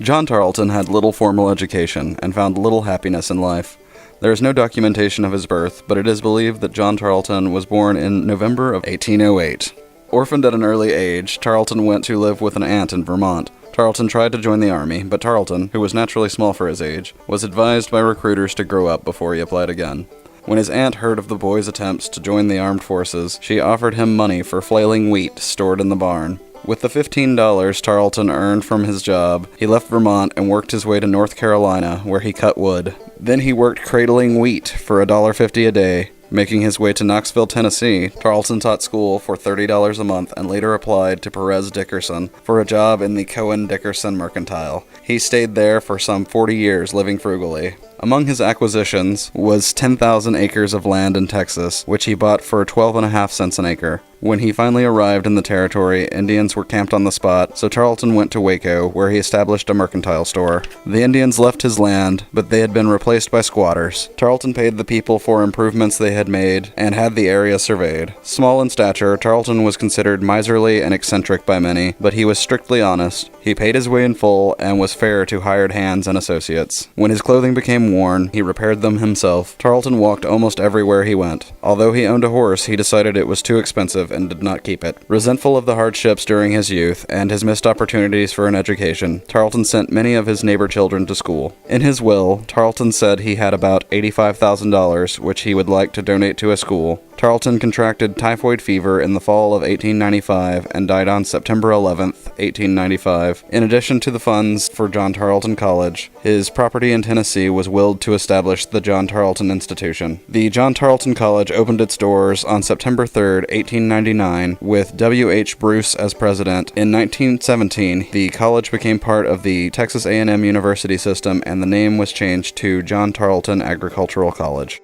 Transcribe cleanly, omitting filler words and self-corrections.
John Tarleton had little formal education and found little happiness in life. There is no documentation of his birth, but it is believed that John Tarleton was born in November of 1808. Orphaned at an early age, Tarleton went to live with an aunt in Vermont. Tarleton tried to join the army, but Tarleton, who was naturally small for his age, was advised by recruiters to grow up before he applied again. When his aunt heard of the boy's attempts to join the armed forces, she offered him money for flailing wheat stored in the barn. With the $15 Tarleton earned from his job, he left Vermont and worked his way to North Carolina, where he cut wood. Then he worked cradling wheat for $1.50 a day. Making his way to Knoxville, Tennessee, Tarleton taught school for $30 a month and later applied to Perez Dickerson for a job in the Cohen-Dickerson Mercantile. He stayed there for some 40 years, living frugally. Among his acquisitions was 10,000 acres of land in Texas, which he bought for 12.5 cents an acre. When he finally arrived in the territory, Indians were camped on the spot, so Tarleton went to Waco, where he established a mercantile store. The Indians left his land, but they had been replaced by squatters. Tarleton paid the people for improvements they had made, and had the area surveyed. Small in stature, Tarleton was considered miserly and eccentric by many, but he was strictly honest. He paid his way in full, and was fair to hired hands and associates. When his clothing became worn, he repaired them himself. Tarleton walked almost everywhere he went. Although he owned a horse, he decided it was too expensive and did not keep it. Resentful of the hardships during his youth and his missed opportunities for an education, Tarleton sent many of his neighbor children to school. In his will, Tarleton said he had about $85,000 which he would like to donate to a school. Tarleton contracted typhoid fever in the fall of 1895 and died on September 11th, 1895. In addition to the funds for John Tarleton College, his property in Tennessee was willed to establish the John Tarleton Institution. The John Tarleton College opened its doors on September 3rd, 1899, with W. H. Bruce as president. In 1917, the college became part of the Texas A&M University system, and the name was changed to John Tarleton Agricultural College.